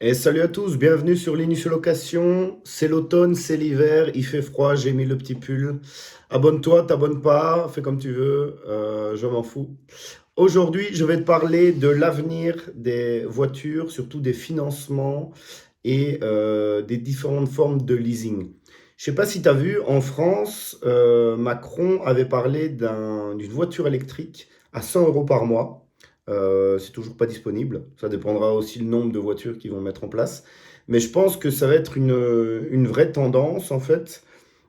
Et salut à tous, bienvenue sur Linux Location. C'est l'automne, c'est l'hiver, il fait froid, j'ai mis le petit pull. Abonne-toi, t'abonnes pas, fais comme tu veux, je m'en fous. Aujourd'hui, je vais te parler de l'avenir des voitures, surtout des financements et des différentes formes de leasing. Je sais pas si tu as vu, en France, Macron avait parlé d'une voiture électrique à 100 euros par mois. C'est toujours pas disponible. Ça dépendra aussi le nombre de voitures qu'ils vont mettre en place. Mais je pense que ça va être une vraie tendance, en fait,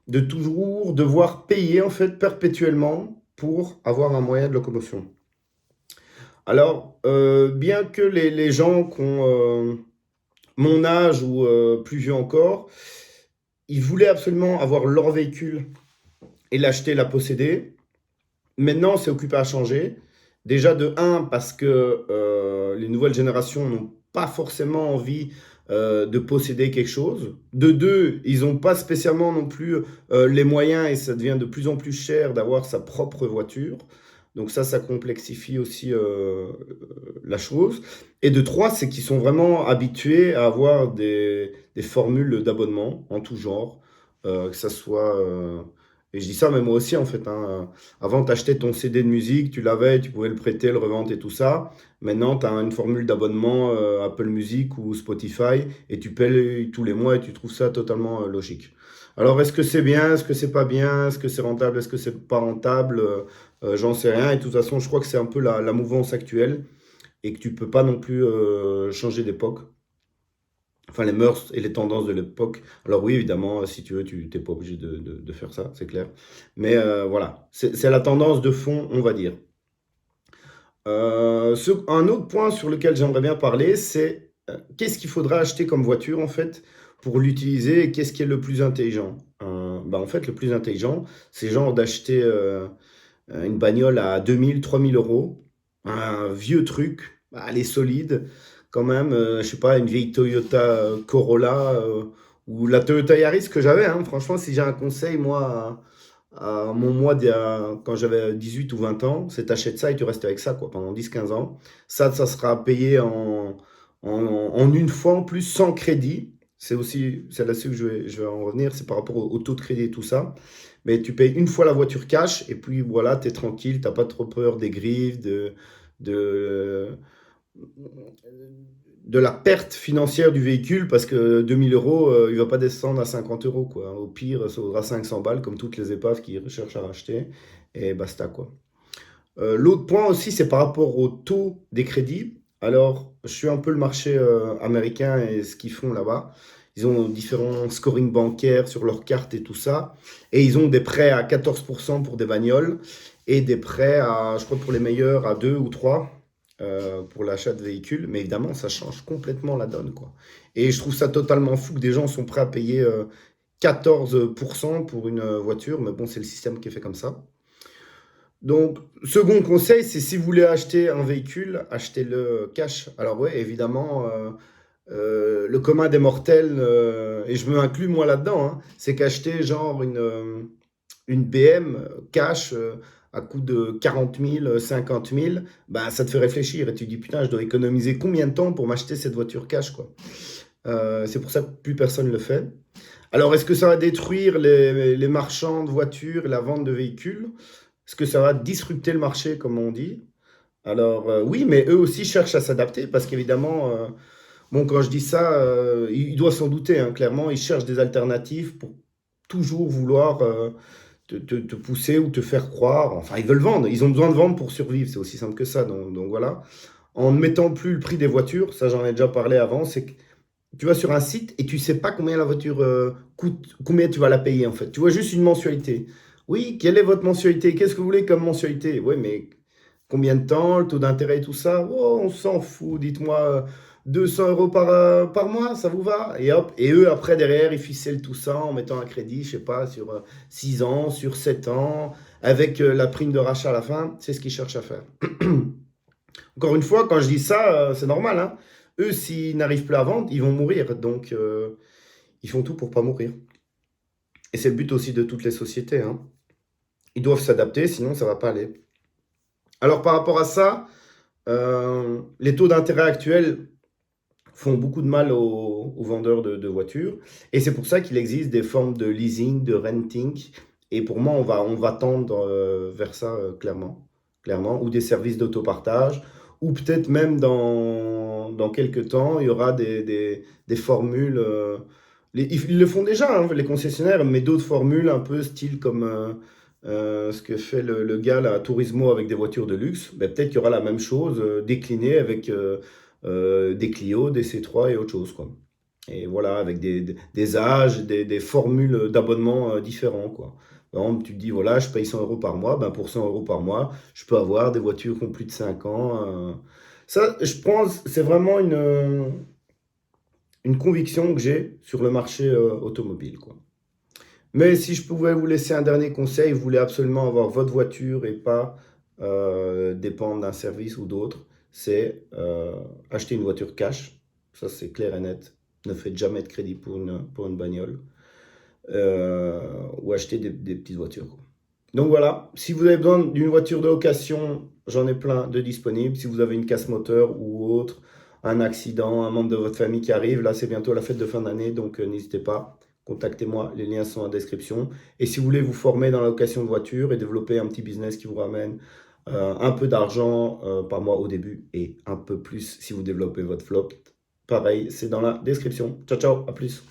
de toujours devoir payer, en fait, perpétuellement pour avoir un moyen de locomotion. Alors, bien que les gens qui ont mon âge ou plus vieux encore, ils voulaient absolument avoir leur véhicule et l'acheter, la posséder. Maintenant, c'est occupé à changer. Déjà de un, parce que les nouvelles générations n'ont pas forcément envie de posséder quelque chose. De deux, ils n'ont pas spécialement non plus les moyens et ça devient de plus en plus cher d'avoir sa propre voiture. Donc ça complexifie aussi la chose. Et de trois, c'est qu'ils sont vraiment habitués à avoir des formules d'abonnement en tout genre, que ça soit... et je dis ça, mais moi aussi, en fait, hein. Avant, tu achetais ton CD de musique, tu l'avais, tu pouvais le prêter, le revendre et tout ça. Maintenant, tu as une formule d'abonnement Apple Music ou Spotify et tu payes tous les mois et tu trouves ça totalement logique. Alors, est-ce que c'est bien? Est-ce que c'est pas bien? Est-ce que c'est rentable? Est-ce que c'est pas rentable? J'en sais rien. Et de toute façon, je crois que c'est un peu la mouvance actuelle et que tu peux pas non plus changer d'époque. Enfin, les mœurs et les tendances de l'époque. Alors oui, évidemment, si tu veux, tu n'es pas obligé de faire ça, c'est clair. Mais voilà, c'est la tendance de fond, on va dire. Un autre point sur lequel j'aimerais bien parler, c'est qu'est-ce qu'il faudra acheter comme voiture, en fait, pour l'utiliser et qu'est-ce qui est le plus intelligent. En fait, le plus intelligent, c'est genre d'acheter une bagnole à 2 000, 3 000 euros, un vieux truc, bah, elle est solide quand même, je sais pas, une vieille Toyota Corolla ou la Toyota Yaris que j'avais, hein. Franchement, si j'ai un conseil, moi, à mon mois quand j'avais 18 ou 20 ans, c'est t'achètes ça et tu restes avec ça quoi, pendant 10, 15 ans. Ça sera payé en une fois en plus, sans crédit. C'est là-dessus que je vais en revenir, c'est par rapport au taux de crédit et tout ça. Mais tu payes une fois la voiture cash et puis voilà, tu es tranquille, t'as pas trop peur des griffes, de, de la perte financière du véhicule parce que 2 000 euros, il va pas descendre à 50 euros quoi. Au pire, ça vaudra 500 balles comme toutes les épaves qui recherchent à racheter et basta quoi. L'autre point aussi, c'est par rapport au taux des crédits. Alors, je suis un peu le marché américain et ce qu'ils font là-bas. Ils ont différents scorings bancaires sur leurs cartes et tout ça. Et ils ont des prêts à 14% pour des bagnoles et des prêts à, je crois pour les meilleurs, à 2 ou 3 pour l'achat de véhicules. Mais évidemment, ça change complètement la donne, quoi. Et je trouve ça totalement fou que des gens sont prêts à payer 14% pour une voiture. Mais bon, c'est le système qui est fait comme ça. Donc, second conseil, c'est si vous voulez acheter un véhicule, achetez-le cash. Alors ouais, évidemment, le commun des mortels, et je me inclus moi là-dedans, hein, c'est qu'acheter genre une BM cash à coût de 40 000, 50 000, bah, ça te fait réfléchir et tu te dis putain, je dois économiser combien de temps pour m'acheter cette voiture cash, quoi. C'est pour ça que plus personne le fait. Alors, est-ce que ça va détruire les marchands de voitures et la vente de véhicules? Est-ce que ça va disrupter le marché, comme on dit? Alors, oui, mais eux aussi cherchent à s'adapter parce qu'évidemment, bon, quand je dis ça, ils doivent s'en douter, hein, clairement, ils cherchent des alternatives pour toujours vouloir te pousser ou te faire croire. Enfin, ils veulent vendre, ils ont besoin de vendre pour survivre, c'est aussi simple que ça. Donc voilà. En ne mettant plus le prix des voitures, ça j'en ai déjà parlé avant, c'est que tu vas sur un site et tu sais pas combien la voiture coûte, combien tu vas la payer en fait. Tu vois juste une mensualité. Oui, quelle est votre mensualité? Qu'est-ce que vous voulez comme mensualité? Oui, mais combien de temps, le taux d'intérêt et tout ça? Oh, on s'en fout, dites-moi 200 euros par mois, ça vous va? Et hop, et eux après derrière, ils ficellent tout ça en mettant un crédit, je sais pas, sur 6 ans, sur 7 ans, avec la prime de rachat à la fin, c'est ce qu'ils cherchent à faire. Encore une fois, quand je dis ça, c'est normal, hein. Eux, s'ils n'arrivent plus à vendre, ils vont mourir. Donc, ils font tout pour pas mourir. Et c'est le but aussi de toutes les sociétés, hein. Ils doivent s'adapter, sinon ça va pas aller. Alors, par rapport à ça, les taux d'intérêt actuels, font beaucoup de mal aux vendeurs de voitures. Et c'est pour ça qu'il existe des formes de leasing, de renting. Et pour moi, on va tendre vers ça clairement, ou des services d'autopartage, ou peut-être même dans quelques temps, il y aura des formules. Ils le font déjà, hein, les concessionnaires, mais d'autres formules un peu style comme ce que fait le gars là, à Turismo avec des voitures de luxe. Ben, peut-être qu'il y aura la même chose déclinée avec des Clio, des C3 et autre chose, quoi. Et voilà, avec des âges, des formules d'abonnement différents, quoi. Par exemple, tu te dis, voilà, je paye 100 euros par mois, ben pour 100 euros par mois, je peux avoir des voitures qui ont plus de 5 ans. Ça, je pense, c'est vraiment une conviction que j'ai sur le marché automobile, quoi. Mais si je pouvais vous laisser un dernier conseil, vous voulez absolument avoir votre voiture et pas dépendre d'un service ou d'autre, c'est acheter une voiture cash. Ça, c'est clair et net. Ne faites jamais de crédit pour une bagnole. Ou acheter des petites voitures, quoi. Donc voilà, si vous avez besoin d'une voiture de location, j'en ai plein de disponibles. Si vous avez une casse moteur ou autre, un accident, un membre de votre famille qui arrive, là c'est bientôt la fête de fin d'année, donc n'hésitez pas, contactez-moi, les liens sont en description. Et si vous voulez vous former dans la location de voiture et développer un petit business qui vous ramène un peu d'argent par mois au début et un peu plus si vous développez votre flotte, pareil, c'est dans la description. Ciao, ciao, à plus.